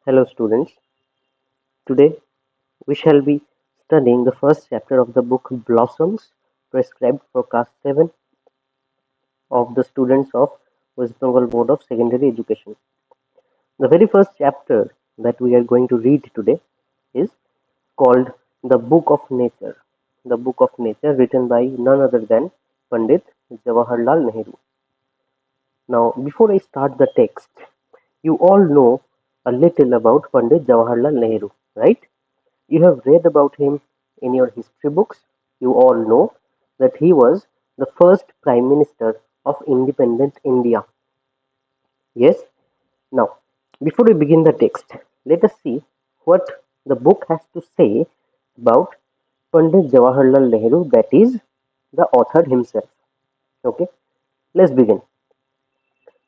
Hello students, today we shall be studying the first chapter of the book Blossoms prescribed for class 7 of the students of West Bengal Board of Secondary Education. The very first chapter that we are going to read today is called The Book of Nature. The Book of Nature written by none other than Pandit Jawaharlal Nehru. Now before I start the text, you all know a little about Pandit Jawaharlal Nehru, right? You have read about him in your history books. You all know that he was the first Prime Minister of independent India. Yes? Now, before we begin the text, let us see what the book has to say about Pandit Jawaharlal Nehru, that is, the author himself. Okay? Let's begin.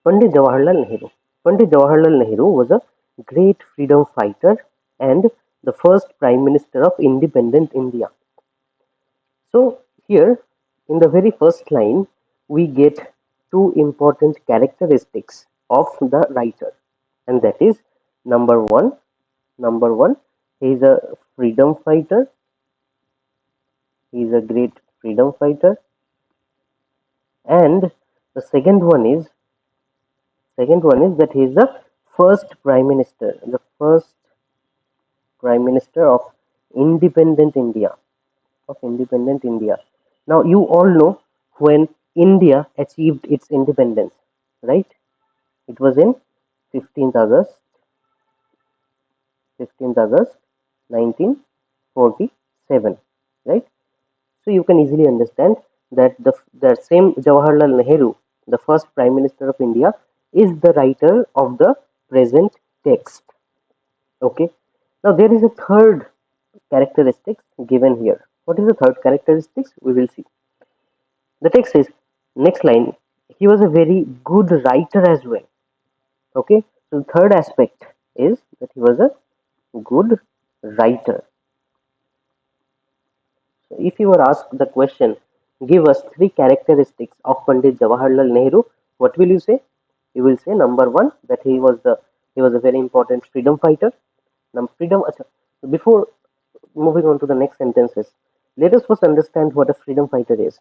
Pandit Jawaharlal Nehru. Pandit Jawaharlal Nehru was a great freedom fighter and the first Prime Minister of independent India. So here in the very first line we get two important characteristics of the writer, and that is number one he is a freedom fighter, he is a great freedom fighter, and the second one is that he is the first prime minister of independent India, Now, you all know when India achieved its independence, right? It was in 15th August, 15th August 1947, right? So you can easily understand that the same Jawaharlal Nehru, the first Prime Minister of India, is the writer of the present text. Okay. Now there is a third characteristic given here. What is the third characteristics? We will see. The text says, next line, he was a very good writer as well. Okay, so the third aspect is that he was a good writer. So if you were asked the question, give us three characteristics of Pandit Jawaharlal Nehru, what will you say? You will say number one, that he was a very important freedom fighter. Freedom. Before moving on to the next sentences, let us first understand what a freedom fighter is.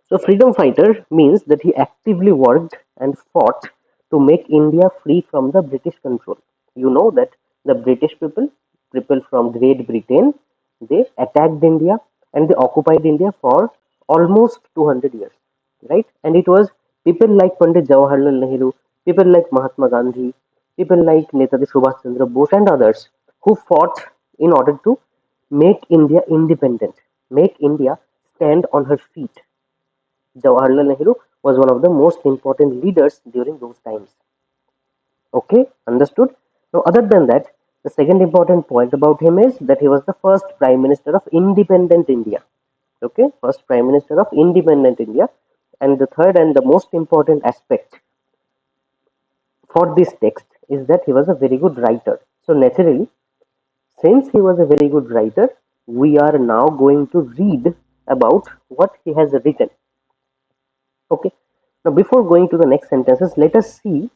So, freedom fighter means that he actively worked and fought to make India free from the British control. You know that the British people from Great Britain, they attacked India and they occupied India for almost 200 years, right? And it was people like Pandit Jawaharlal Nehru, people like Mahatma Gandhi, people like Netaji Subhash Chandra Bose and others who fought in order to make India independent, make India stand on her feet. Jawaharlal Nehru was one of the most important leaders during those times. Okay, understood? Now, other than that, the second important point about him is that he was the first Prime Minister of independent India. Okay, first Prime Minister of independent India. And the third and the most important aspect for this text is that he was a very good writer. So, naturally, since he was a very good writer, we are now going to read about what he has written. Okay. Now, before going to the next sentences, let us see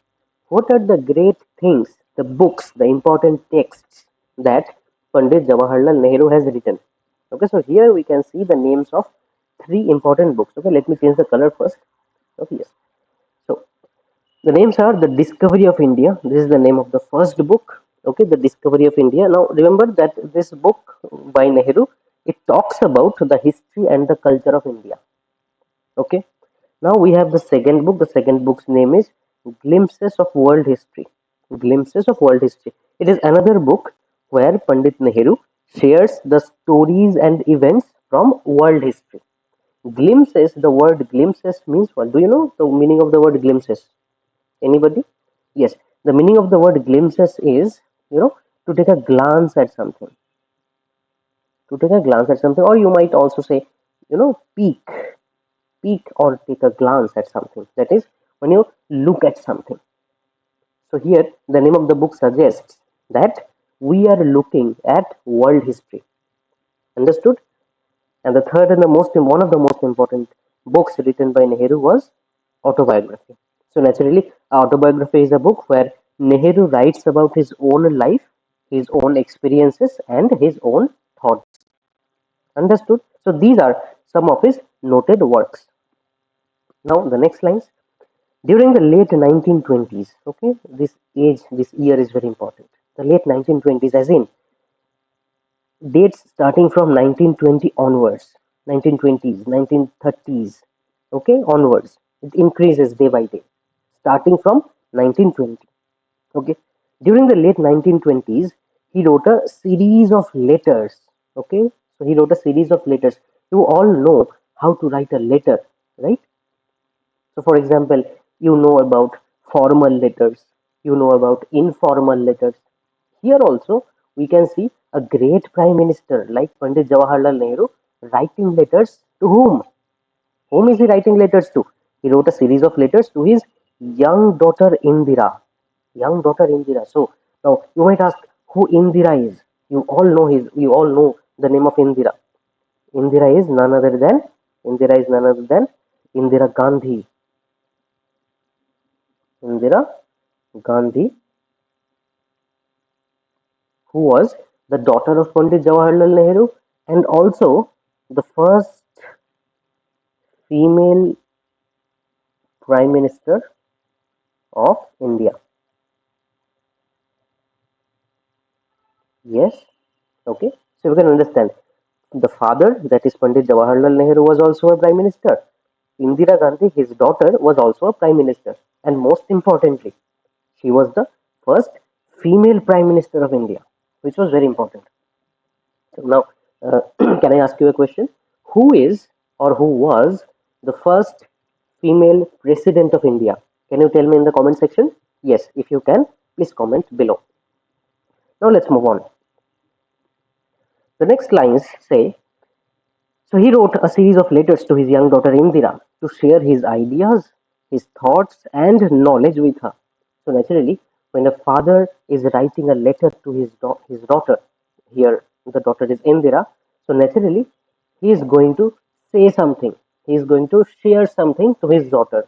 what are the great things, the books, the important texts that Pandit Jawaharlal Nehru has written. Okay, so here we can see the names of three important books. Okay, let me change the color first. Okay, yes. So the names are The Discovery of India. This is the name of the first book. Okay, The Discovery of India. Now remember that this book by Nehru, it talks about the history and the culture of India. Okay. Now we have the second book. The second book's name is Glimpses of World History. Glimpses of World History. It is another book where Pandit Nehru shares the stories and events from world history. Glimpses, the word glimpses means what? Do you know the meaning of the word glimpses? Anybody? Yes. The meaning of the word glimpses is, to take a glance at something. To take a glance at something, or you might also say, peek or take a glance at something. That is when you look at something. So here the name of the book suggests that we are looking at world history. Understood? And the third and the most one of the most important books written by Nehru was autobiography. So naturally, autobiography is a book where Nehru writes about his own life his own experiences and his own thoughts. Understood? So these are some of his noted works. Now the next lines. During the late 1920s, okay, this year is very important. The late 1920s, as in dates starting from 1920 onwards, 1920s, 1930s, okay, onwards. It increases day by day, starting from 1920. Okay, during the late 1920s, he wrote a series of letters. Okay, so he wrote a series of letters. You all know how to write a letter, right? So, for example, you know about formal letters, you know about informal letters. Here also, we can see a great prime minister like Pandit Jawaharlal Nehru writing letters to whom? Whom is he writing letters to? He wrote a series of letters to his young daughter Indira. Young daughter Indira. So now you might ask who Indira is. You all know the name of Indira. Indira is none other than Indira Gandhi. Indira Gandhi, who was the daughter of Pandit Jawaharlal Nehru and also the first female prime minister of India. Yes, okay. So you can understand the father, that is Pandit Jawaharlal Nehru, was also a prime minister. Indira Gandhi, his daughter, was also a prime minister. And most importantly, she was the first female prime minister of India, which was very important. So now, can I ask you a question? Who is or who was the first female president of India? Can you tell me in the comment section? Yes, if you can, please comment below. Now let's move on. The next lines say, so he wrote a series of letters to his young daughter Indira to share his ideas, his thoughts, and knowledge with her. So naturally, when a father is writing a letter to his daughter, here the daughter is Indira, so naturally he is going to say something. He is going to share something to his daughter.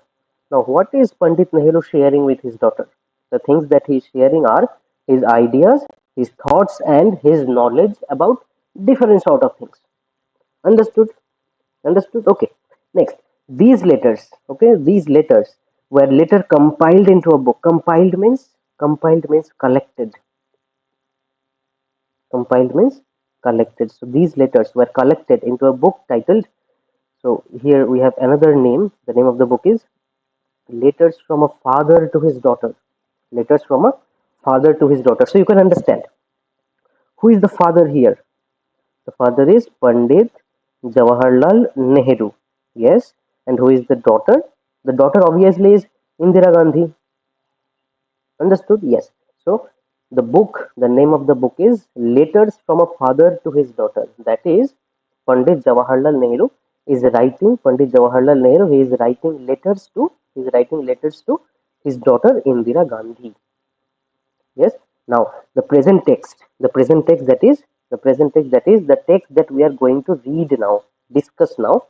Now, what is Pandit Nehru sharing with his daughter? The things that he is sharing are his ideas, his thoughts, and his knowledge about different sort of things. Understood? Understood? Okay. Next, these letters were later compiled into a book. Compiled means collected. Compiled means collected. So these letters were collected into a book titled. So here we have another name. The name of the book is Letters from a Father to His Daughter. Letters from a Father to His Daughter. So you can understand who is the father here. The father is Pandit Jawaharlal Nehru. Yes. And who is the daughter? The daughter obviously is Indira Gandhi. Understood? Yes. So the name of the book is Letters from a Father to His Daughter. That is Pandit Jawaharlal Nehru Pandit Jawaharlal Nehru, he is writing letters to his daughter Indira Gandhi. Yes. Now the present text that is the text that we are going to read now, discuss now.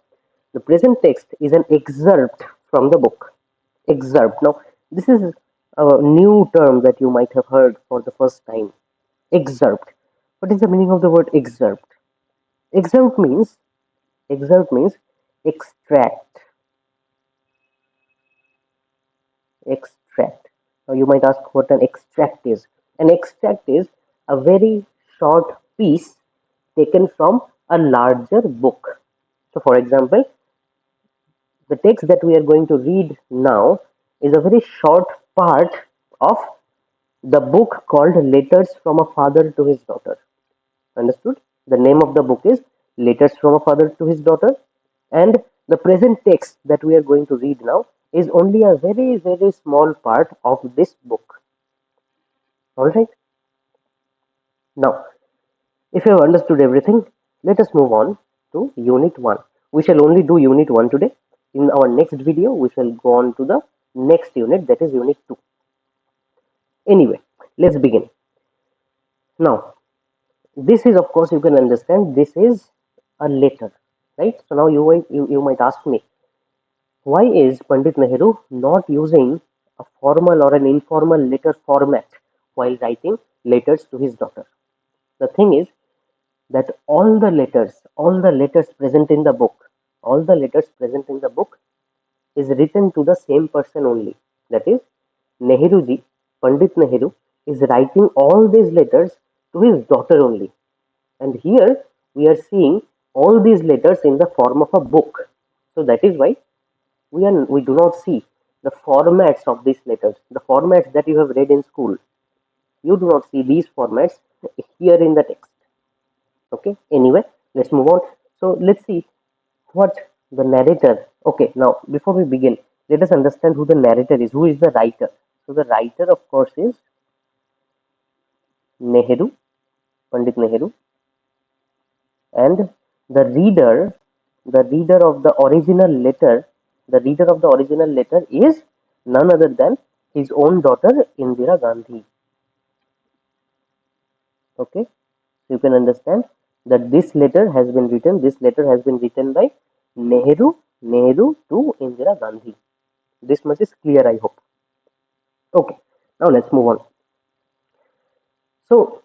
The present text is an excerpt from the book. Excerpt. Now this is a new term that you might have heard for the first time. Excerpt. What is the meaning of the word excerpt? Excerpt means excerpt means extract. Extract. Now you might ask what an extract is. An extract is a very short piece taken from a larger book. So for example, the text that we are going to read now is a very short part of the book called Letters from a Father to His Daughter. Understood? The name of the book is Letters from a Father to His Daughter, and the present text that we are going to read now is only a very, very small part of this book. Alright? Now, if you have understood everything, let us move on to Unit 1. We shall only do Unit 1 today. In our next video, we shall go on to the next unit, that is Unit 2. Anyway, let's begin. Now, this is, of course, you can understand, this is a letter, right? So now you might ask me, why is Pandit Nehru not using a formal or an informal letter format while writing letters to his daughter. The thing is that all the letters present in the book, all the letters present in the book is written to the same person only. That is, Nehruji, Pandit Nehru, is writing all these letters to his daughter only. And here we are seeing all these letters in the form of a book. So that is why we do not see the formats of these letters, the formats that you have read in school. You do not see these formats here in the text. Okay. Anyway, let's move on. So let's see what the narrator. Okay. Now, before we begin, let us understand who the narrator is. Who is the writer? So the writer, of course, is Nehru, Pandit Nehru, and the reader, the reader of the original letter, the reader of the original letter is none other than his own daughter Indira Gandhi. Okay, so you can understand that this letter has been written. This letter has been written by Nehru to Indira Gandhi. This much is clear, I hope. Okay, now let's move on. So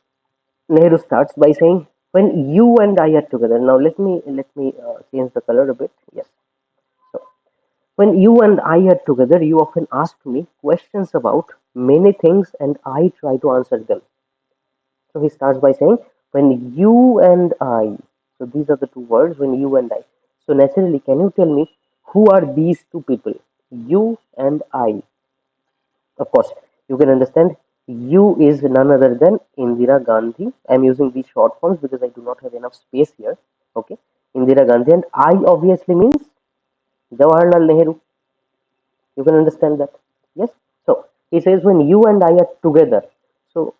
Nehru starts by saying, "When you and I are together." Now let me change the color a bit. Yes. So when you and I are together, you often ask me questions about many things, and I try to answer them. So he starts by saying, "When you and I." So these are the two words, when you and I. So naturally, can you tell me who are these two people? You and I. Of course, you can understand you is none other than Indira Gandhi. I'm using these short forms because I do not have enough space here. Okay. Indira Gandhi, and I obviously means Jawaharlal Nehru. You can understand that. Yes. So he says when you and I are together. So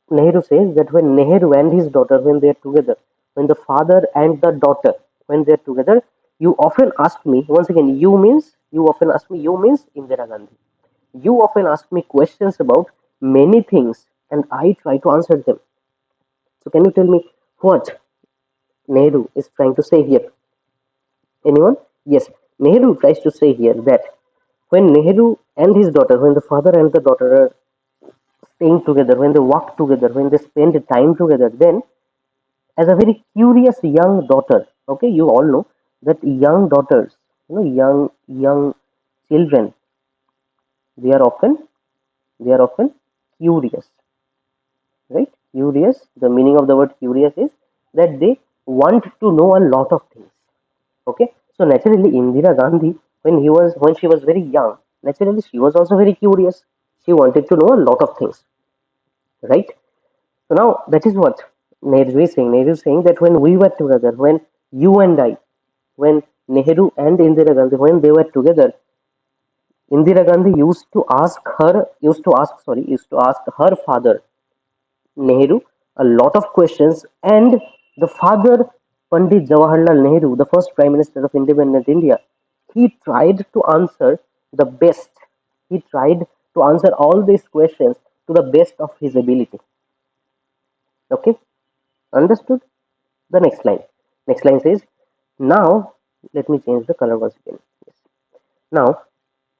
Nehru says that when Nehru and his daughter, when they are together, when the father and the daughter, when they are together, you often ask me, once again, you often ask me, you means Indira Gandhi. You often ask me questions about many things and I try to answer them. So can you tell me what Nehru is trying to say here? Anyone? Yes, Nehru tries to say here that when Nehru and his daughter, when the father and the daughter are staying together, when they walk together, when they spend time together, then as a very curious young daughter, okay, you all know that young daughters, young children, they are often they are often curious, right? Curious, the meaning of the word curious is that they want to know a lot of things. Okay, so naturally Indira Gandhi, when she was very young, naturally she was also very curious. She wanted to know a lot of things, right? So now that is what Nehru is saying. Nehru is saying that when we were together, when you and I, when Nehru and Indira Gandhi, when they were together, Indira Gandhi used to ask her father Nehru a lot of questions, and the father, Pandit Jawaharlal Nehru, the first Prime Minister of independent India, he tried to answer the best. He tried to answer all these questions to the best of his ability. Okay, understood? The next line. Next line says, "Now, let me change the color once again. Yes. Now,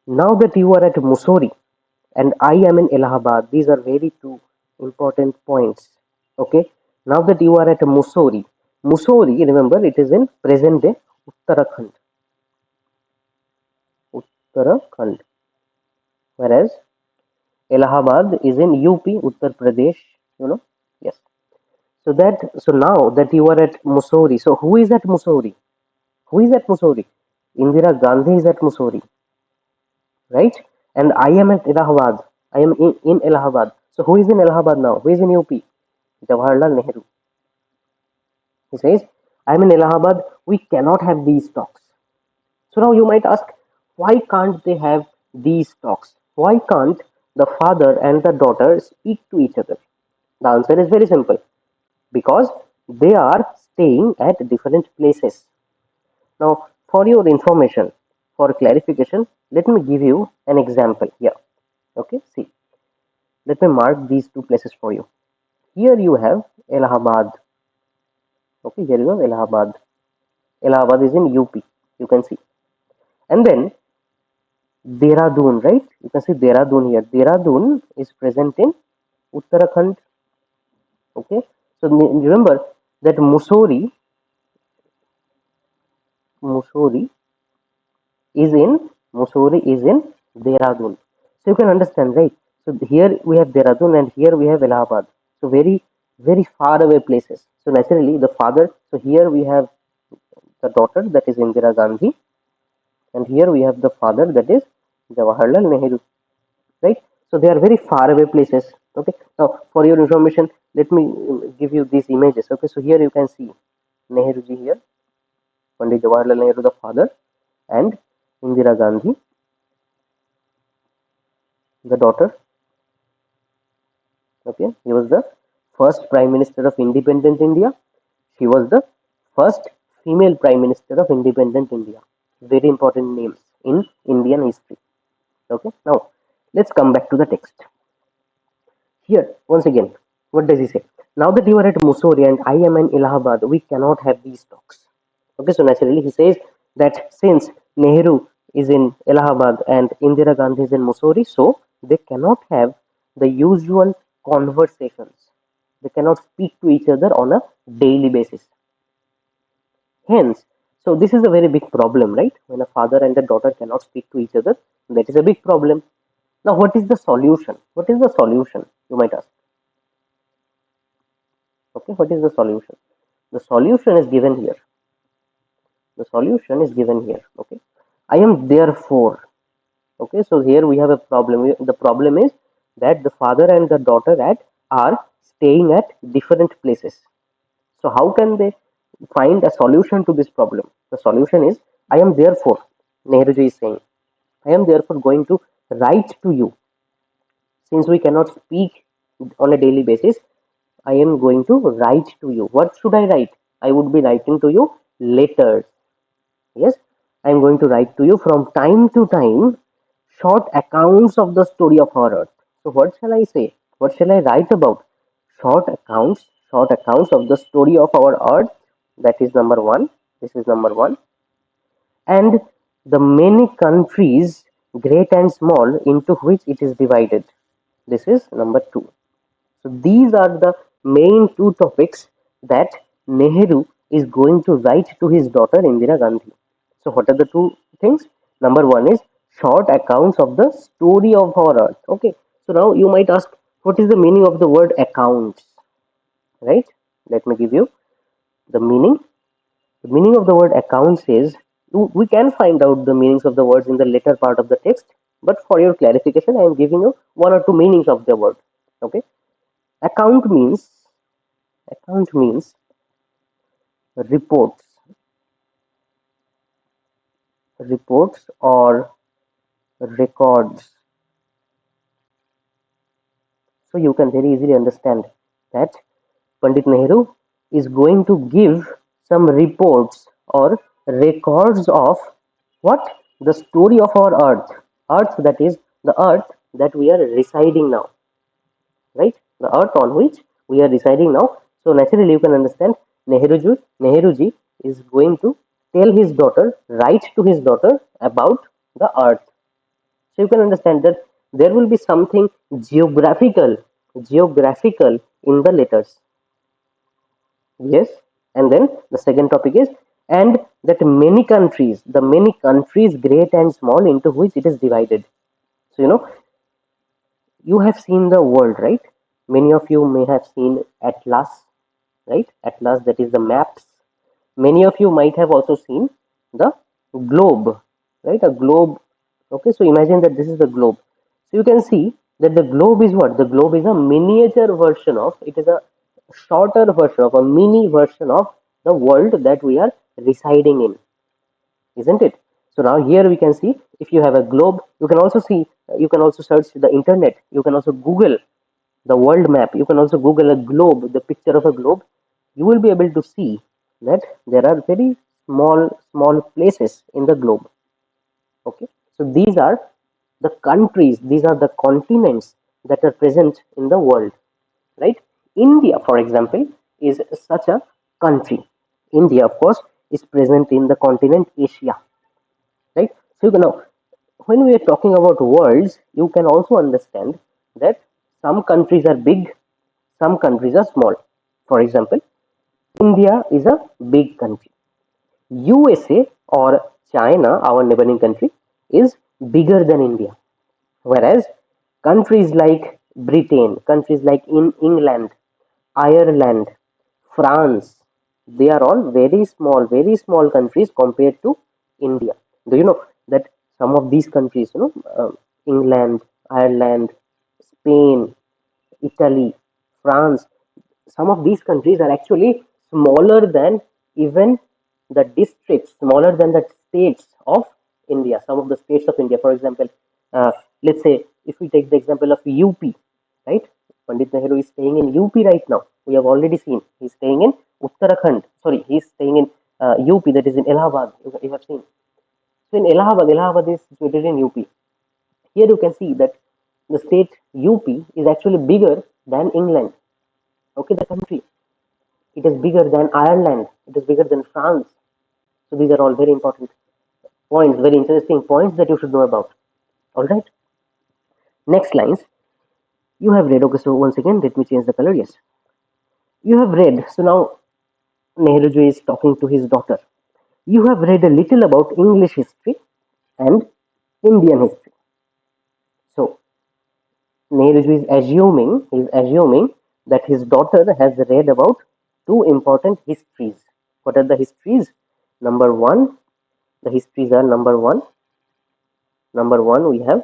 now that you are at Mussoorie and I am in Allahabad, these are very two important points. Okay. Now that you are at Mussoorie, Mussoorie, remember, it is in present day Uttarakhand. Uttarakhand. Whereas Allahabad is in UP, Uttar Pradesh. You know. Yes. So now that you are at Mussoorie, so who is at Mussoorie? Who is at Mussoorie? Indira Gandhi is at Mussoorie, right? And I am at Allahabad. I am in Allahabad. So who is in Allahabad now? Who is in UP? Jawaharlal Nehru. He says, I'm in Allahabad. We cannot have these talks. So now you might ask, why can't they have these talks? Why can't the father and the daughter speak to each other? The answer is very simple. Because they are staying at different places. Now, for your information, for clarification, let me give you an example here. Okay, see, let me mark these two places for you. Here you have Allahabad. Okay, here you have Allahabad. Allahabad is in UP. You can see. And then Dehradun, right? You can see Dehradun here. Dehradun is present in Uttarakhand. Okay, so remember that Mussoorie is in Dehradun. So you can understand, right? So here we have Dehradun and here we have Allahabad. So very far away places. So naturally the father. So here we have the daughter, that is Indira Gandhi, and here we have the father, that is Jawaharlal Nehru. Right? So they are very far away places. Okay. Now for your information, let me give you these images. Okay. So here you can see Nehru ji here, Pandit Jawaharlal Nehru the father, and Indira Gandhi the daughter. Okay, he was the first Prime Minister of independent India. She was the first female Prime Minister of independent India. Very important names in Indian history. Okay, now let's come back to the text. Here, once again, what does he say? Now that you are at Mussoorie and I am in Allahabad, we cannot have these talks. Okay, so naturally he says that since Nehru is in Allahabad and Indira Gandhi is in Mussoorie, so they cannot have the usual conversations. They cannot speak to each other on a daily basis. Hence, so this is a very big problem, right? When a father and a daughter cannot speak to each other, that is a big problem. Now, what is the solution? What is the solution? You might ask. Okay, what is the solution? The solution is given here. The solution is given here. Okay, I am therefore. Okay, so here we have a problem. The problem is that the father and the daughter at are staying at different places. So how can they find a solution to this problem? The solution is, I am therefore, Nehruji is saying, I am therefore going to write to you. Since we cannot speak on a daily basis, I am going to write to you. What should I write? I would be writing to you letters. Yes, I am going to write to you from time to time short accounts of the story of our earth. So what shall I say? What shall I write about? Short accounts of the story of our earth. That is number one. This is number one. And the many countries, great and small, into which it is divided. This is number two. So these are the main two topics that Nehru is going to write to his daughter Indira Gandhi. So what are the two things? Number one is short accounts of the story of our earth. Okay. So now you might ask, what is the meaning of the word accounts? Right? Let me give you the meaning. The meaning of the word accounts is, we can find out the meanings of the words in the later part of the text, but for your clarification, I am giving you one or two meanings of the word. Okay. Account means account means reports, or records. So you can very easily understand that Pandit Nehru is going to give some reports or records of what? The story of our earth. Earth, that is the earth that we are residing now, right? The earth on which we are residing now. So naturally you can understand Nehruji is going to tell his daughter, write to his daughter about the earth. So you can understand that there will be something geographical in the letters. Yes. And then the second topic is, and that the many countries, great and small, into which it is divided. So you have seen the world, right? Many of you may have seen Atlas, right? Atlas, that is the maps. Many of you might have also seen the globe, right? A globe. Okay, so imagine that this is the globe. So you can see that the globe is what? The globe is a miniature version of, it is a shorter version of, a mini version of the world that we are residing in, isn't it? So now here we can see, if you have a globe, you can also see, you can also search the internet, you can also Google the world map, you can also Google a globe, the picture of a globe. You will be able to see that there are very small places in the globe. Okay, so these are the countries, these are the continents that are present in the world, right? India, for example, is such a country. India, of course, is present in the continent Asia, right? So when we are talking about worlds, you can also understand that some countries are big, some countries are small. For example, India is a big country. USA or China, our neighboring country, is bigger than India. Whereas countries like Britain, countries like in England, Ireland, France, they are all very small countries compared to India. Do you know that some of these countries, England, Ireland, Spain, Italy, France, some of these countries are actually smaller than even the districts, smaller than the states of India. Some of the states of India, for example, uh, let's say if we take the example of UP, right? Pandit Nehru is staying in UP right now. We have already seen he's staying in Uttarakhand. Sorry, he's staying in UP, that is in Allahabad. You have seen. So in Allahabad is situated in UP. Here you can see that the state UP is actually bigger than England. Okay, the country. It is bigger than Ireland. It is bigger than France. So these are all very important points, very interesting points that you should know about. All right. Next lines. You have read. Okay, so once again, let me change the color. Yes, you have read. So now Nehruji is talking to his daughter. You have read a little about English history and Indian history. So Nehruji is assuming that his daughter has read about two important histories. What are the histories? Number one, the histories are number one we have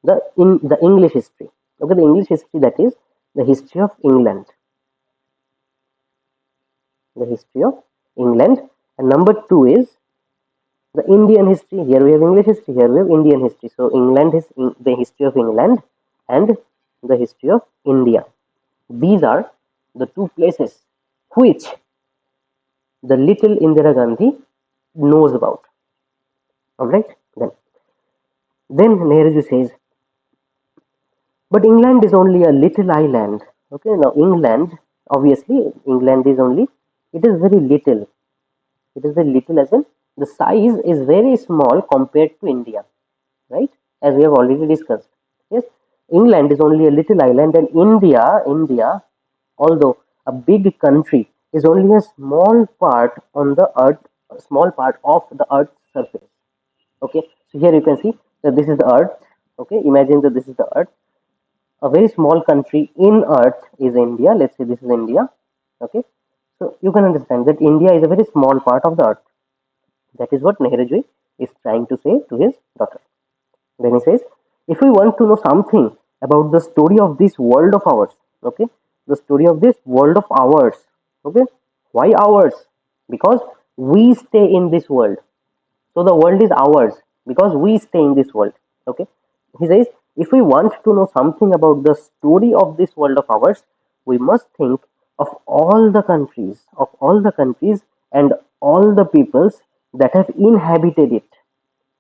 the English history. Okay, the English history, that is the history of England, the history of England, and number two is the Indian history. Here we have English history, here we have Indian history. So England is the history of England and the history of India. These are the two places which the little Indira Gandhi knows about. All right, then Nehruji says, but England is only a little island. Okay, now England, obviously, England is only, it is very little. It is very little, as in the size is very small compared to India, right? As we have already discussed. Yes, England is only a little island, and India, although a big country, is only a small part on the earth, a small part of the earth's surface. Okay, so here you can see that this is the earth. Okay, imagine that this is the earth. A very small country in earth is India. Let's say this is India. Okay, so you can understand that India is a very small part of the earth. That is what Nehruji is trying to say to his daughter. Then he says, if we want to know something about the story of this world of ours, okay, the story of this world of ours, okay, why ours? Because we stay in this world. So the world is ours because we stay in this world. Okay. He says, if we want to know something about the story of this world of ours, we must think of all the countries and all the peoples that have inhabited it.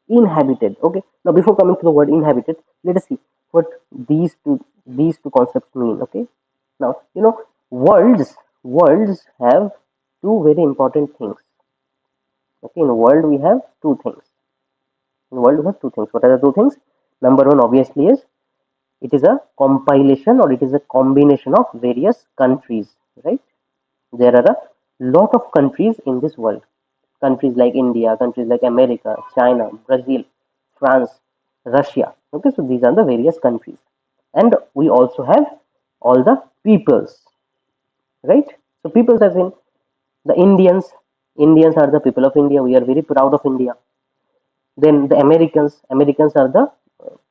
Inhabited. Okay. Now before coming to the word inhabited, let us see what these two concepts mean. Okay. Now worlds have two very important things. Okay, in the world we have two things. In the world we have two things. What are the two things? Number one, obviously, is it is a compilation or it is a combination of various countries, right? There are a lot of countries in this world. Countries like India, countries like America, China, Brazil, France, Russia. Okay, so these are the various countries. And we also have all the peoples, right? So peoples as in the Indians. Indians are the people of India. We are very proud of India. Then the Americans are the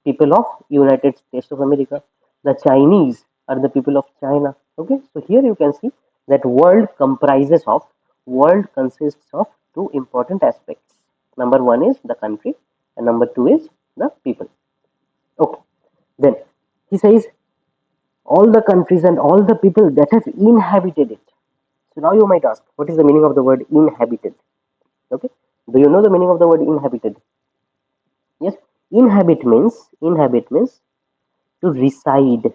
people of United States of America. The Chinese are the people of China. Okay, so here you can see that world consists of two important aspects. Number one is the country, and number two is the people. Okay, then he says all the countries and all the people that have inhabited it. So now you might ask, what is the meaning of the word inhabited? Okay, do you know the meaning of the word inhabited? Yes, inhabit means to reside.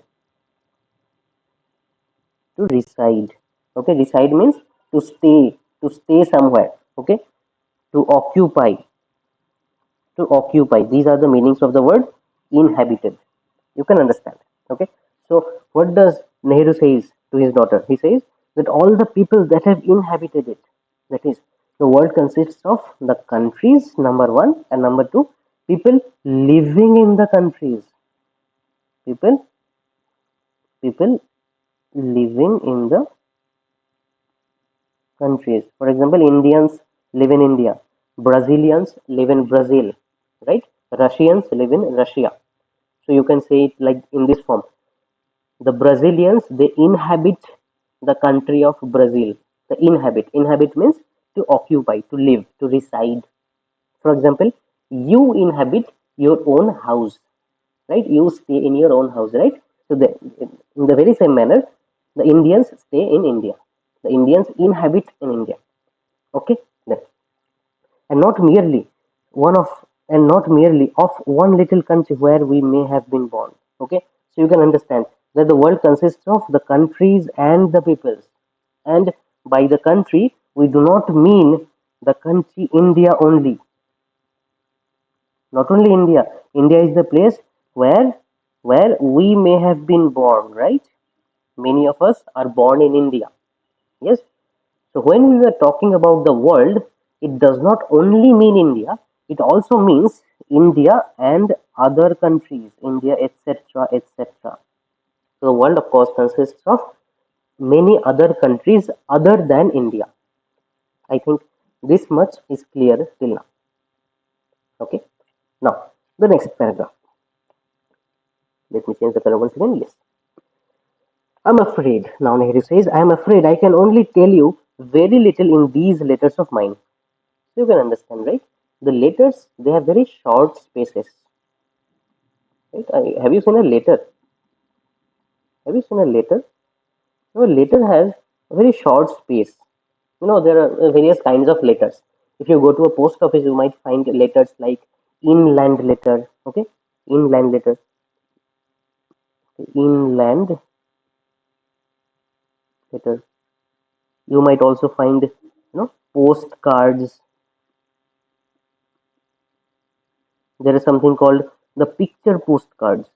To reside. Okay, reside means to stay somewhere. Okay, to occupy. To occupy. These are the meanings of the word inhabited. You can understand. Okay, so what does Nehru says to his daughter? He says, that all the people that have inhabited it. That is, the world consists of the countries, number one, and number two, people living in the countries. People, people living in the countries. For example, Indians live in India, Brazilians live in Brazil, right? Russians live in Russia. So you can say it like in this form: the Brazilians, they inhabit the country of Brazil. The inhabit means to occupy, to live, to reside. For example, you inhabit your own house, right? You stay in your own house, right? So in the very same manner, the Indians stay in India. The Indians inhabit in India. Okay, then, and not merely one of and not merely of one little country where we may have been born. Okay, so you can understand that the world consists of the countries and the peoples, and by the country we do not mean the country India only. Not only India. India is the place where we may have been born, right? Many of us are born in India. Yes. So when we were talking about the world, it does not only mean India, it also means India and other countries, India, etc., etc. So the world, of course, consists of many other countries other than India. I think this much is clear till now. Okay. Now, the next paragraph. Let me change the color once again. Yes. I'm afraid. Now Nehru says, I'm afraid I can only tell you very little in these letters of mine. You can understand, right? The letters, they have very short spaces. Right? Have you seen a letter? Have you seen a letter? No, a letter has a very short space. There are various kinds of letters. If you go to a post office, you might find letters like inland letter. Okay, inland letter, inland letter. You might also find, postcards. There is something called the picture postcards.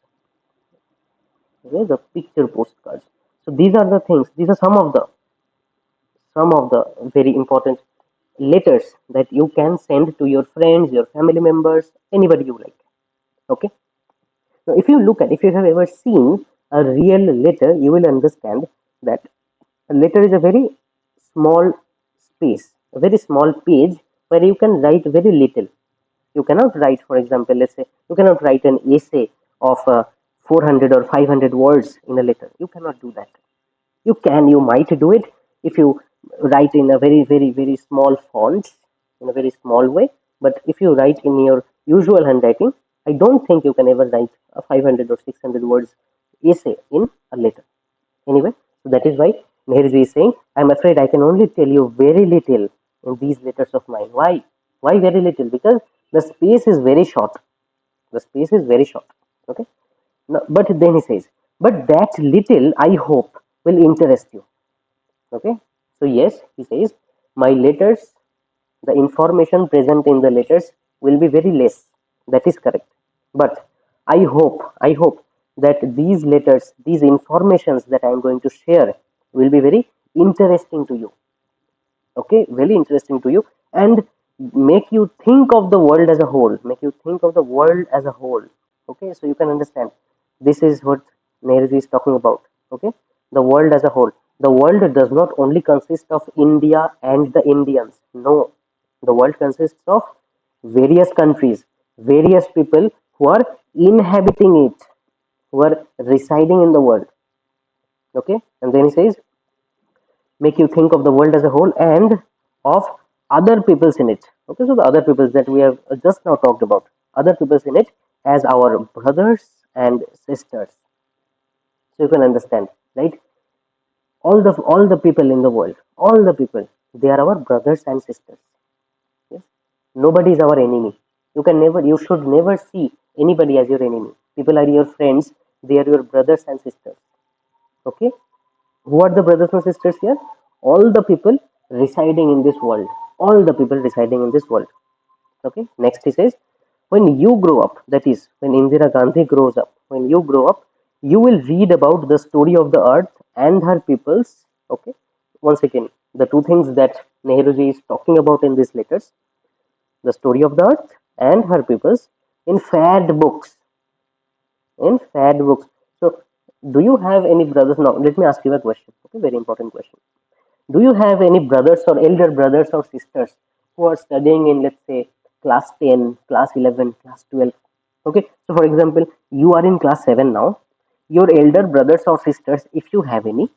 Okay, the picture postcards. So these are the things. These are some of the very important letters that you can send to your friends, your family members, anybody you like. Okay. Now, if you have ever seen a real letter, you will understand that a letter is a very small space, a very small page where you can write very little. You cannot write, for example, let's say, you cannot write an essay of 400 or 500 words in a letter. You cannot do that. You might do it if you write in a very, very, very small font, in a very small way. But if you write in your usual handwriting, I don't think you can ever write a 500 or 600 words essay in a letter. Anyway, so that is why Nehruji is saying, I'm afraid I can only tell you very little in these letters of mine. Why? Why very little? Because the space is very short. The space is very short. Okay. Now, but then he says, but that little I hope will interest you. Okay. So yes, he says, my letters, the information present in the letters will be very less. That is correct. But I hope that these letters, these informations that I am going to share will be very interesting to you. Okay, very interesting to you, and make you think of the world as a whole. Make you think of the world as a whole. Okay, so you can understand. This is what Nehruji is talking about. Okay, the world as a whole. The world does not only consist of India and the Indians. No, the world consists of various countries, various people who are inhabiting it, who are residing in the world. Okay, and then he says, make you think of the world as a whole and of other peoples in it. Okay, so the other peoples that we have just now talked about, other peoples in it as our brothers and sisters. So you can understand, right? All the people in the world, all the people, they are our brothers and sisters. Yes? Nobody is our enemy. You should never see anybody as your enemy. People are your friends, they are your brothers and sisters. Okay, who are the brothers and sisters here? All the people residing in this world. All the people residing in this world. Okay, next he says, when you grow up, that is when Indira Gandhi grows up, when you grow up, you will read about the story of the earth and her peoples. Okay, once again, the two things that Nehruji is talking about in these letters: the story of the earth and her peoples in fad books. In fad books. So, do you have any brothers? Now, let me ask you a question. Okay, very important question. Do you have any brothers or elder brothers or sisters who are studying in, let's say, class 10, class 11, class 12? Okay, so for example, you are in class 7 now. Your elder brothers or sisters, if you have any,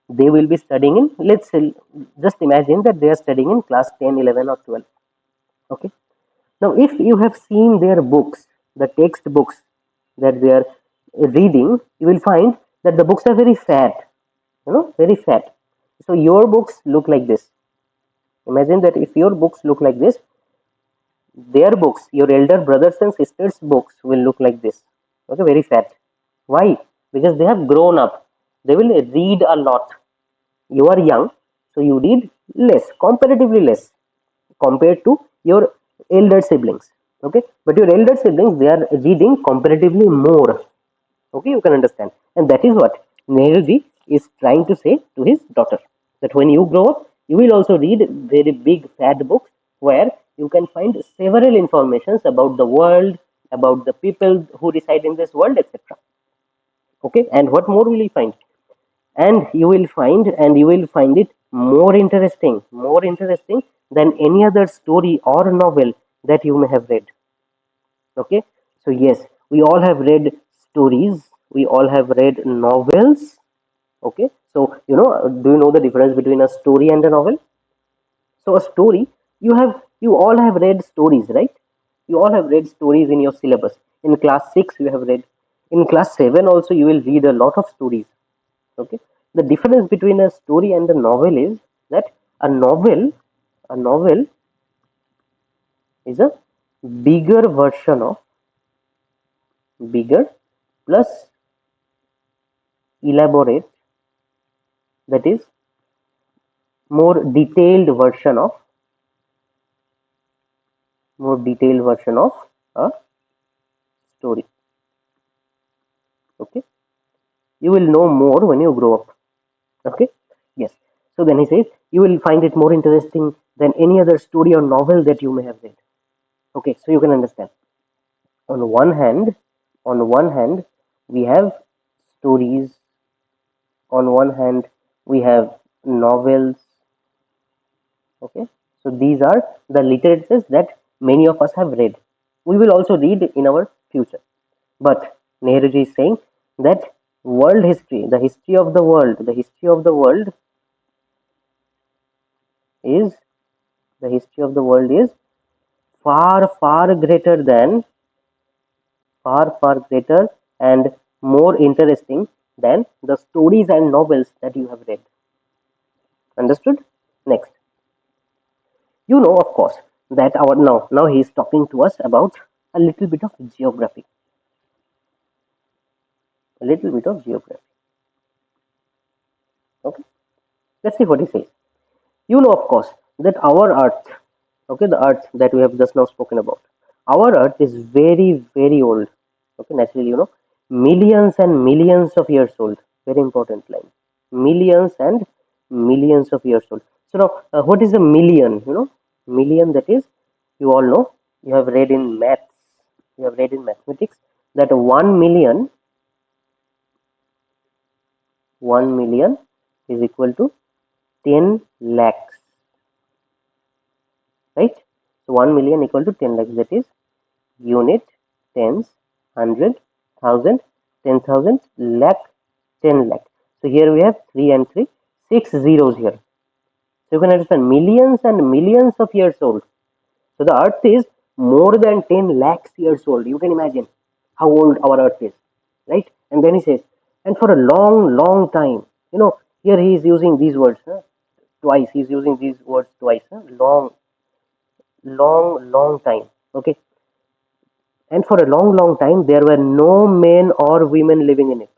they will be studying in, let's say, just imagine that they are studying in class 10, 11, or 12. Okay, now if you have seen their books, the textbooks that they are reading, you will find that the books are very fat, very fat. So your books look like this. Imagine that if your books look like this, their books, your elder brothers and sisters' books will look like this. Okay, very fat. Why? Because they have grown up. They will read a lot. You are young, so you read less, comparatively less, compared to your elder siblings. Okay, but your elder siblings, they are reading comparatively more. Okay, you can understand. And that is what Nehruji is trying to say to his daughter, that when you grow up, you will also read very big fat books where you can find several informations about the world, about the people who reside in this world, etc. Okay, and what more will you find? And you will find it more interesting than any other story or novel that you may have read. Okay, so yes, we all have read stories, we all have read novels. Okay, so do you know the difference between a story and a novel? So a story, you all have read stories, right? You all have read stories in your syllabus. In class 6 you have read, in class 7 also you will read a lot of stories. Okay, the difference between a story and a novel is that a novel is a bigger version of, bigger plus elaborate, that is more detailed version of a story. Okay, you will know more when you grow up. Okay, yes. So then he says you will find it more interesting than any other story or novel that you may have read. Okay, so you can understand. On one hand, on one hand, we have stories. On one hand, we have novels. Okay, so these are the literatures that many of us have read. We will also read in our future. But Nehruji is saying that world history, is the history of the world is far, far greater and more interesting than the stories and novels that you have read. Understood? Next, of course, that our now he is talking to us about a little bit of geography. A little bit of geography. Okay, let's see what he says. Of course, that our Earth, okay, the Earth that we have just now spoken about, our Earth is very, very old. Okay, naturally, millions and millions of years old. Very important line. Millions and millions of years old. So now, what is a million? Million, that is, you all know, you have read in maths, you have read in mathematics that 1 million is equal to 10 lakhs, right? So 1 million equal to 10 lakhs, that is unit, tens, hundred, thousand, 10,000, lakh, 10 lakh. So here we have 3 and 3, 6 zeros here. So you can understand, millions and millions of years old. So the earth is more than 10 lakhs years old. You can imagine how old our earth is, right? And then he says, and for a long, long time, here he is using these words twice. He is using these words twice. Long, long, long time. Okay. And for a long, long time, there were no men or women living in it.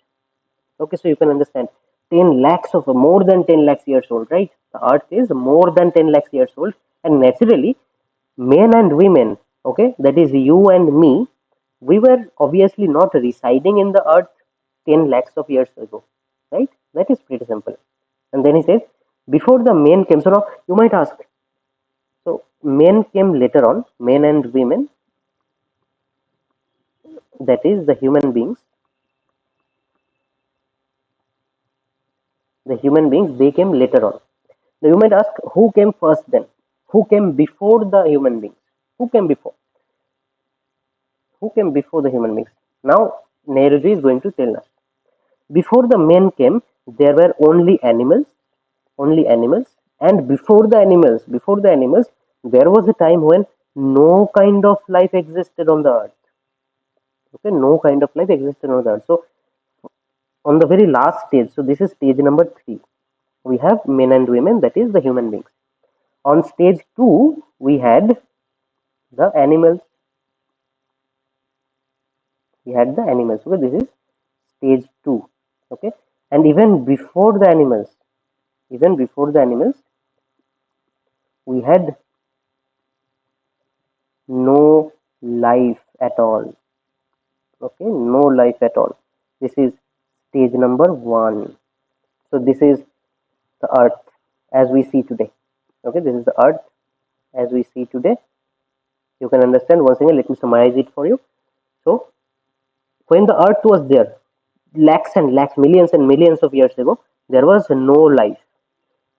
Okay, so you can understand, 10 lakhs of more than 10 lakhs years old, right? The earth is more than 10 lakhs years old, and naturally, men and women, okay, that is you and me, we were obviously not residing in the earth 10 lakhs of years ago, right? That is pretty simple. And then he says, Before the men came, so now you might ask, so men came later on, men and women, that is the human beings. The human beings, they came later on. Now you might ask, who came first then? Who came before the human beings? Who came before? Who came before the human beings? Now Nehruji is going to tell us. Before the men came, there were only animals, and before the animals, there was a time when no kind of life existed on the earth. Okay, no kind of life existed on the earth. So on the very last stage, so this is stage number 3. We have men and women, that is the human beings. On stage 2, we had the animals. We had the animals. Okay, this is stage 2. Okay, and even before the animals, we had no life at all. Okay, no life at all. This is stage number 1. So this is the earth as we see today. Okay, this is the earth as we see today. You can understand once again. Let me summarize it for you. So when the earth was there, lakhs and lakhs, millions and millions of years ago, there was no life.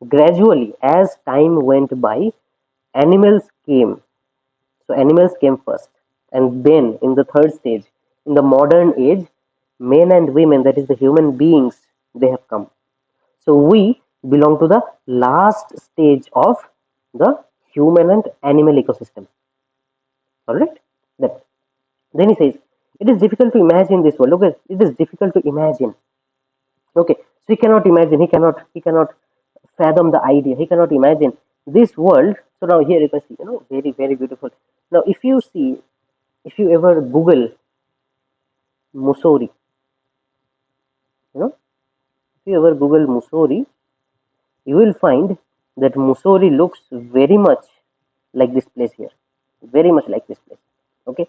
Gradually, as time went by, animals came. So animals came first, and then in the third stage, in the modern age, men and women, that is the human beings, they have come. So we belong to the last stage of the human and animal ecosystem. All right. Then, then he says, it is difficult to imagine this world. Okay, it is difficult to imagine. Okay, so he cannot imagine. He cannot fathom the idea. He cannot imagine this world. So now here you can see, very very beautiful. Now, if you ever Google Mussoorie, you know, if you ever Google Mussoorie, you will find that Mussoorie looks very much like this place here, very much like this place. Okay,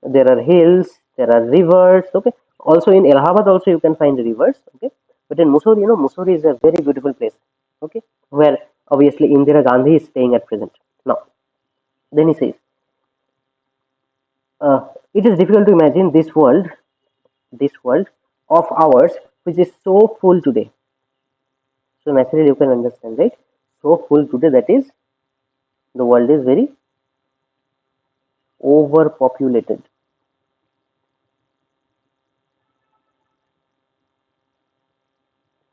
there are hills, there are rivers. Okay, also in Allahabad also you can find rivers. Okay, but in Mussoorie, Mussoorie is a very beautiful place. Okay, where obviously Indira Gandhi is staying at present. Now, then he says, it is difficult to imagine this world of ours, which is so full today. So naturally, you can understand, right? So full today, that is, the world is very overpopulated.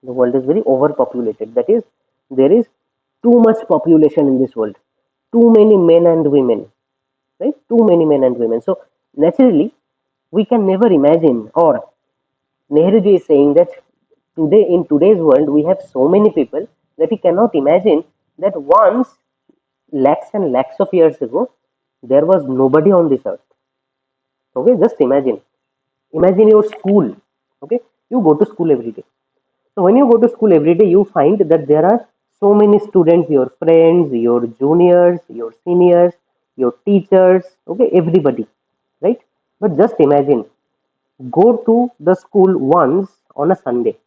The world is very overpopulated. That is, there is too much population in this world. Too many men and women, right? Too many men and women. So naturally, we can never imagine, or Nehruji is saying that today in today's world we have so many people that he cannot imagine that once lakhs and lakhs of years ago there was nobody on this earth. Okay, just imagine. Imagine your school. Okay, you go to school every day. So when you go to school every day, you find that there are so many students, your friends, your juniors, your seniors, your teachers. Okay, everybody, right? But just imagine, go to the school once on a Sunday.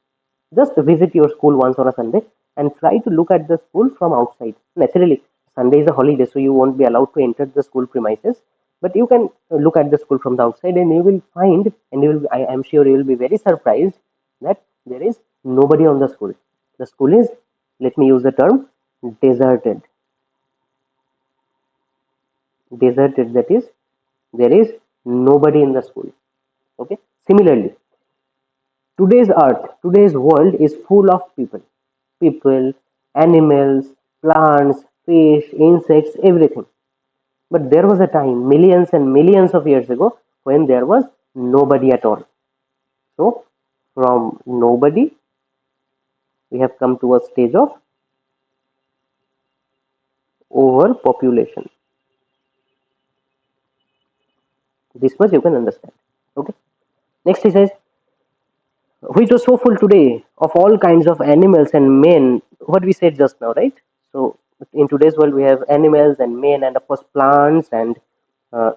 Just visit your school once on a Sunday and try to look at the school from outside. Naturally, Sunday is a holiday, so you won't be allowed to enter the school premises. But you can look at the school from the outside, and you will find, and you will, I am sure you will be very surprised that there is nobody on the school. The school is, let me use the term, deserted. Deserted. That is, there is nobody in the school. Okay. Similarly, today's world is full of people. People, animals, plants, fish, insects, everything. But there was a time, millions and millions of years ago, when there was nobody at all. So, from nobody, we have come to a stage of overpopulation. This much you can understand. Okay. Next, he says, which was so full today of all kinds of animals and men, what we said just now, right? So in today's world we have animals and men, and of course plants and uh,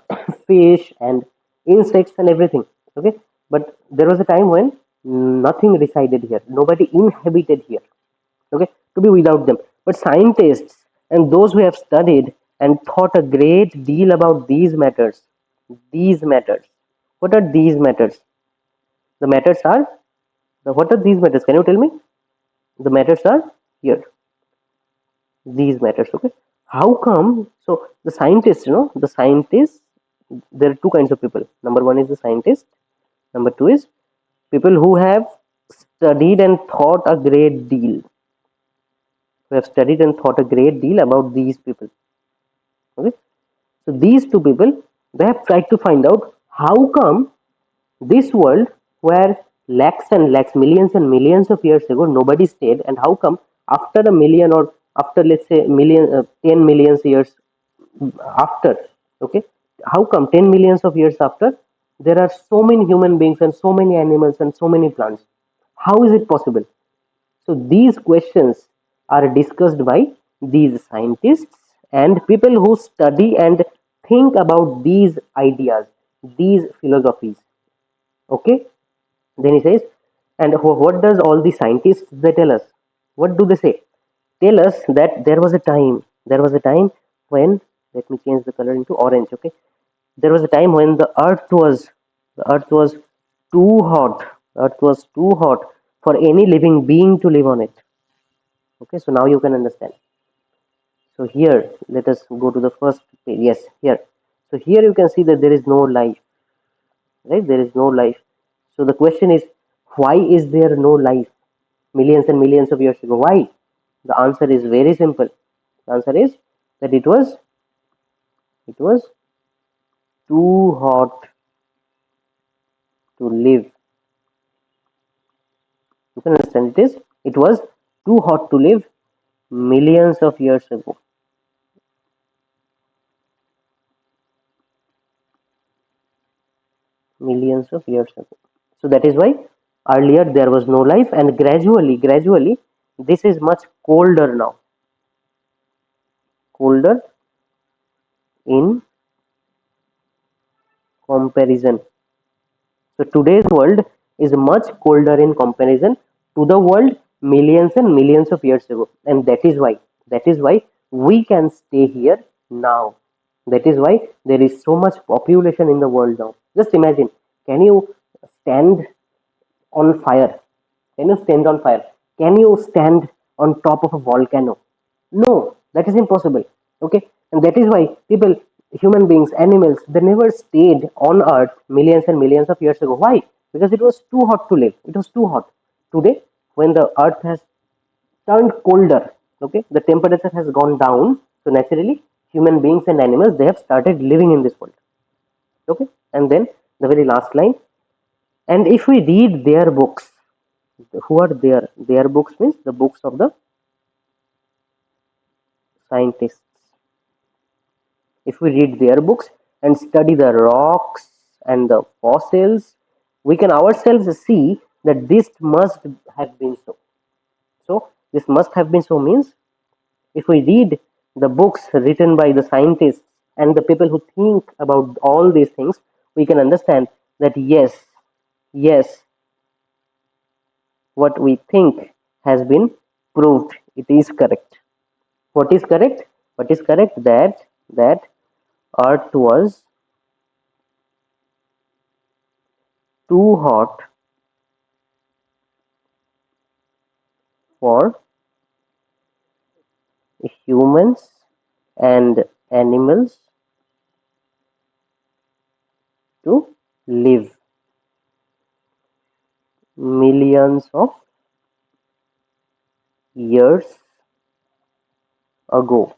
fish and insects and everything. Okay, but there was a time when nothing resided here, nobody inhabited here. Okay, to be without them. But scientists and those who have studied and thought a great deal about these matters. What are these matters? The matters are what are these matters? Can you tell me? The matters are here. These matters. Okay. How come? So the scientists, the scientists. There are two kinds of people. Number one is the scientist. Number two is people who have studied and thought a great deal. Who have studied and thought a great deal about these people. Okay. So these two people, they have tried to find out how come this world where lakhs and lakhs, millions and millions of years ago nobody stayed, and how come after a million or after let's say million 10 millions years after, okay, how come 10 millions of years after there are so many human beings and so many animals and so many plants? How is it possible? So these questions are discussed by these scientists and people who study and think about these ideas, these philosophies. Okay. Then he says, and what does all the scientists they tell us? What do they say? Tell us that there was a time when, let me change the color into orange. Okay. There was a time when the earth was too hot. Earth was too hot for any living being to live on it. Okay, so now you can understand. So here, let us go to the first page. Yes, here. So here you can see that there is no life, right? There is no life. So the question is, why is there no life millions and millions of years ago? Why? The answer is very simple. The answer is that it was too hot to live. You can understand it was too hot to live millions of years ago. Millions of years ago. So that is why earlier there was no life, and gradually, this is much colder now. Colder in comparison. So today's world is much colder in comparison to the world millions and millions of years ago, and that is why we can stay here now. That is why there is so much population in the world now. Just imagine, can you stand on fire? Can you stand on fire? Can you stand on top of a volcano? No, that is impossible. Okay, and that is why people, human beings, animals, they never stayed on Earth millions and millions of years ago. Why? Because it was too hot to live. It was too hot. Today, when the Earth has turned colder, okay, the temperature has gone down. So naturally, human beings and animals, they have started living in this world. Okay, and then the very last line. And if we read their books, who are there? Their books means the books of the scientists. If we read their books and study the rocks and the fossils, we can ourselves see that this must have been so. So, this must have been so means if we read the books written by the scientists and the people who think about all these things, we can understand that yes, what we think has been proved. It is correct. What is correct? What is correct? That Earth was too hot for humans and animals to live millions of years ago.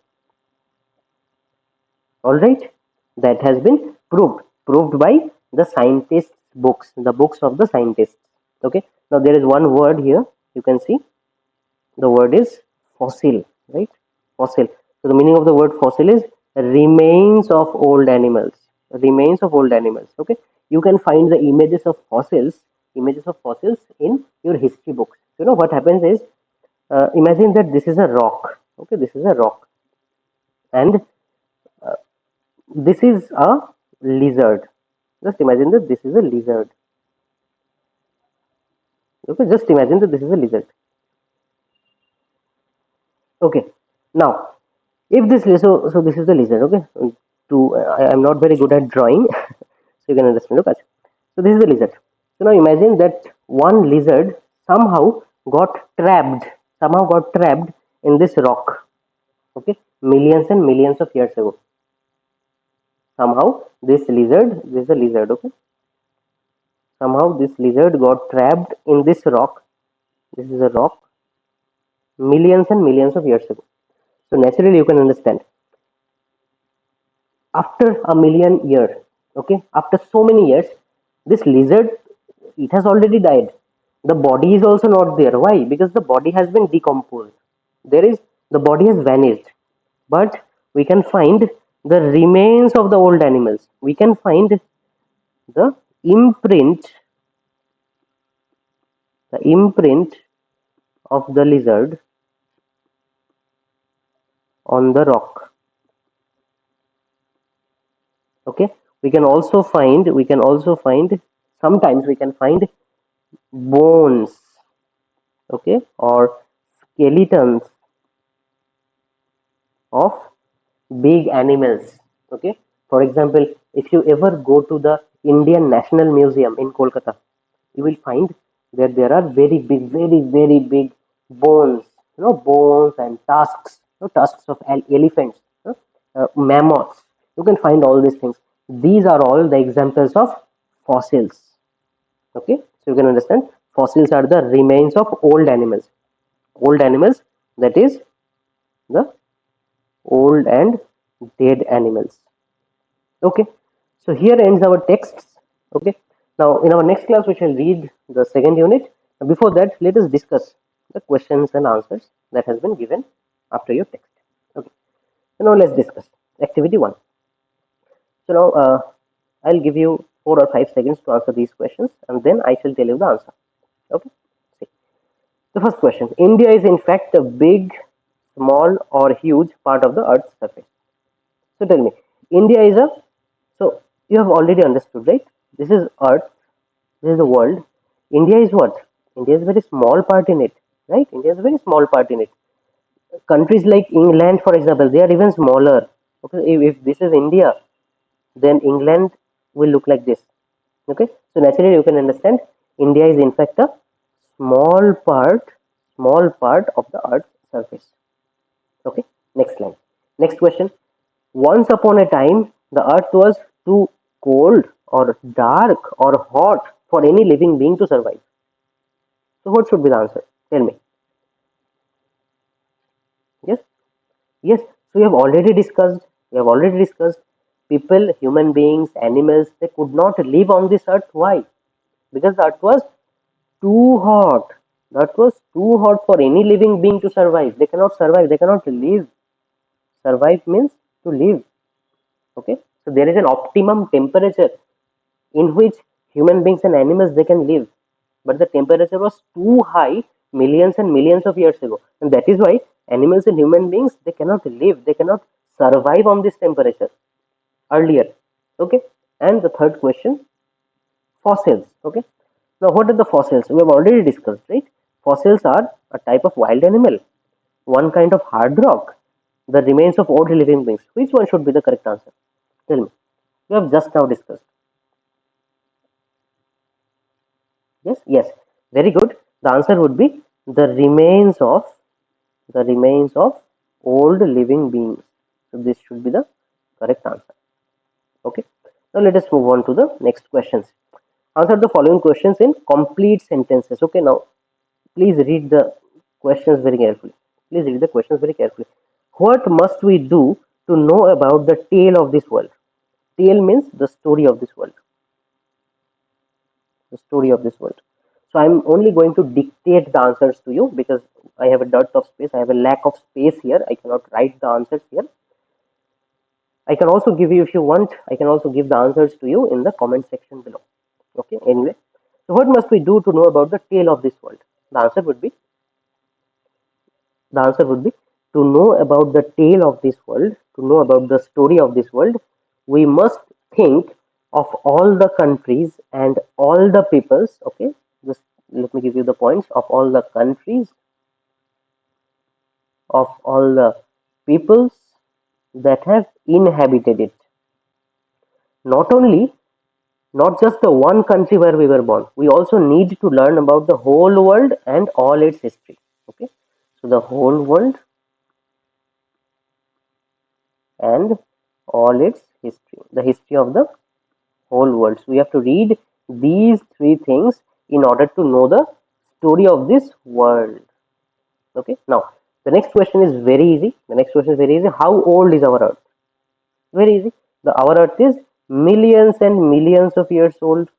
All right, that has been proved by the scientists' books, the books of the scientists. Okay, now there is one word here. You can see the word is fossil, right? Fossil. So the meaning of the word fossil is remains of old animals. Remains of old animals. Okay. You can find the images of fossils in your history books. You know what happens is, imagine that this is a rock. Okay, this is a rock, and this is a lizard. Just imagine that this is a lizard. Okay, just imagine that this is a lizard. Okay. Now, if this so this is the lizard. Okay. I'm not very good at drawing, so you can understand. Look at. So this is the lizard. So now imagine that one lizard somehow got trapped, somehow got trapped in this rock. Okay, millions and millions of years ago. Somehow this is a lizard. Okay, somehow this lizard got trapped in this rock. This is a rock millions and millions of years ago. So naturally, you can understand after a million years, okay, after so many years, this lizard, it has already died. The body is also not there. Why? Because the body has been decomposed. There is the body has vanished, but we can find the remains of the old animals. We can find the imprint, the imprint of the lizard on the rock. Okay, we can also find sometimes we can find bones, okay, or skeletons of big animals. Okay, for example, if you ever go to the Indian National Museum in Kolkata, you will find that there are very big, very very big bones, bones and tusks, tusks of elephants, mammoths. You can find all these things. These are all the examples of fossils. Okay, so you can understand fossils are the remains of old animals. Old animals, that is the old and dead animals. Okay, so here ends our texts. Okay, now in our next class we shall read the second unit. Before that, let us discuss the questions and answers that has been given after your text. Okay, so now let's discuss activity 1. So now I'll give you 4 or 5 seconds to answer these questions, and then I shall tell you the answer. Okay, see, the first question: India is in fact a big, small, or huge part of the Earth's surface. So tell me, India is a, so you have already understood, right? This is Earth, this is the world. India is what? India is a very small part in it, right? India is a very small part in it. Countries like England, for example, they are even smaller. Okay, if this is India, then England will look like this. Okay, so naturally you can understand India is in fact a small part, small part of the Earth's surface. Okay, next line. Next question. Once upon a time, the earth was too cold or dark or hot for any living being to survive. So, what should be the answer? Tell me. Yes? Yes. So, we have already discussed people, human beings, animals, they could not live on this earth. Why? Because the earth was too hot. That was too hot for any living being to survive. They cannot survive, they cannot live. Survive means to live. Okay, so there is an optimum temperature in which human beings and animals they can live, but the temperature was too high millions and millions of years ago, and that is why animals and human beings they cannot live, they cannot survive on this temperature earlier. Okay, and the third question, fossils. Okay, now what are the fossils? We have already discussed, right? Fossils are a type of wild animal, one kind of hard rock, the remains of old living beings. Which one should be the correct answer? Tell me. We have just now discussed. Yes, yes, very good. The answer would be the remains of old living beings. So this should be the correct answer. Okay. Now let us move on to the next questions. Answer the following questions in complete sentences. Okay. Now please read the questions very carefully. Please read the questions very carefully. What must we do to know about the tale of this world? Tale means the story of this world. The story of this world. So I'm only going to dictate the answers to you because I have a dearth of space. I have a lack of space here. I cannot write the answers here. I can also give you, if you want, I can also give the answers to you in the comment section below. Okay, anyway. So what must we do to know about the tale of this world? The answer would be, the answer would be to know about the tale of this world, to know about the story of this world, we must think of all the countries and all the peoples. Okay, just let me give you the points of all the countries, of all the peoples that have inhabited it. Not only, not just the one country where we were born, we also need to learn about the whole world and all its history. Okay, so the whole world and all its history, the history of the whole world. So we have to read these three things in order to know the story of this world. Okay, now the next question is very easy. The next question is very easy. How old is our Earth? Very easy. Our Earth is millions and millions of years old.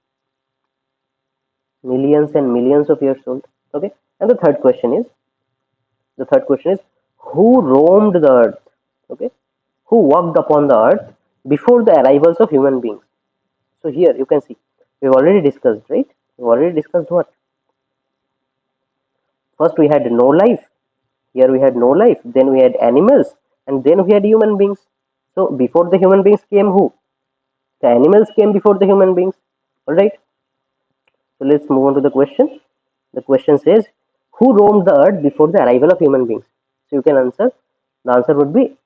Millions and millions of years old. Okay, and the third question is who roamed the Earth? Okay, who walked upon the Earth before the arrivals of human beings? So here you can see we've already discussed, right? We've already discussed what? First we had no life. Here we had no life. Then we had animals, and then we had human beings. So before the human beings came who? The animals came before the human beings. All right. So let's move on to the question. The question says, who roamed the earth before the arrival of human beings? So you can answer. The answer would be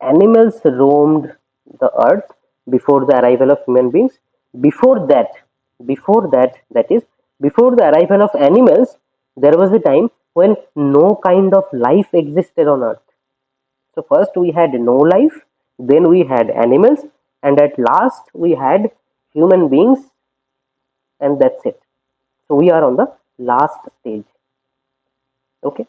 animals roamed the earth before the arrival of human beings. That is, before the arrival of animals, there was a time when no kind of life existed on earth. So first we had no life, then we had animals, and at last we had human beings, and that's it. So we are on the last stage. Okay.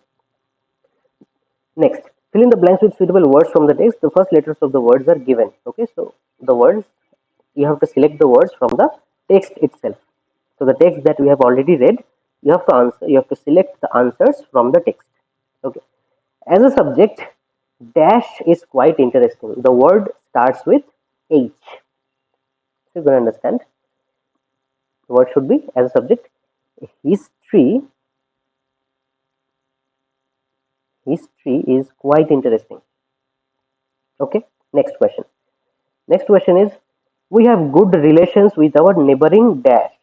Next, fill in the blanks with suitable words from the text. The first letters of the words are given. Okay, so the words, you have to select the words from the text itself. So the text that we have already read, you have to answer. You have to select the answers from the text. Okay. As a subject, dash is quite interesting. The word starts with H. So you're going to understand. The word should be, as a subject, history. History is quite interesting. Okay. Next question. Next question is, we have good relations with our neighboring dash.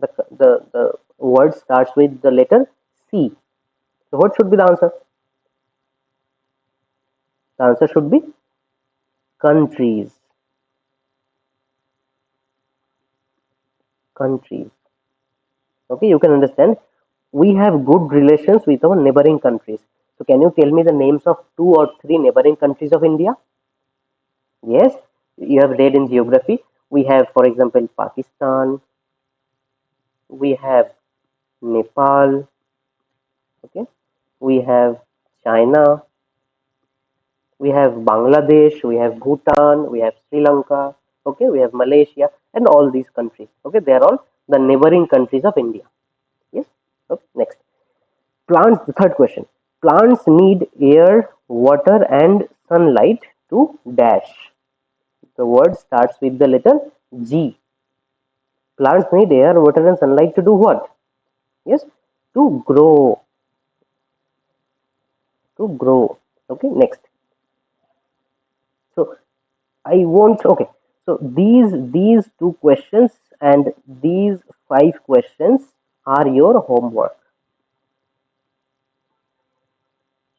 The word starts with the letter C. So what should be the answer? The answer should be countries. Countries. Okay, you can understand. We have good relations with our neighboring countries. So can you tell me the names of 2 or 3 neighboring countries of India? Yes, you have read in geography. We have, for example, Pakistan. We have Nepal. Okay, we have China. We have Bangladesh. We have Bhutan. We have Sri Lanka. Okay, we have Malaysia, and all these countries. Okay, they are all the neighboring countries of India. Yes. Okay. Next, plants. The third question. Plants need air, water, and sunlight to dash. The word starts with the letter G. Plants need air, water, and sunlight to do what? Yes, to grow. To grow. Okay, next. So I won't. Okay, so these 2 questions and these 5 questions are your homework.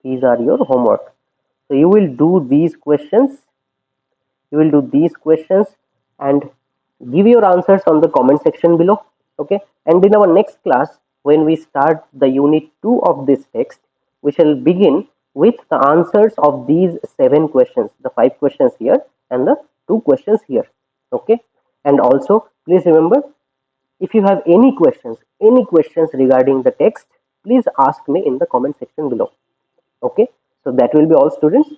These are your homework. So you will do these questions. You will do these questions and give your answers on the comment section below. Okay, and in our next class, when we start the unit 2 of this text, we shall begin with the answers of these 7 questions, the 5 questions here and the 2 questions here. Okay, and also please remember, if you have any questions regarding the text, please ask me in the comment section below. Okay, so that will be all, students.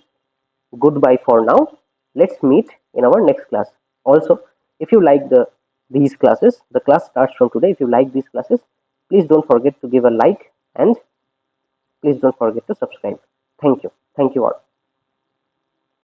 Goodbye for now. Let's meet in our next class. Also, if you like these classes, the class starts from today. If you like these classes, please don't forget to give a like, and please don't forget to subscribe. Thank you all.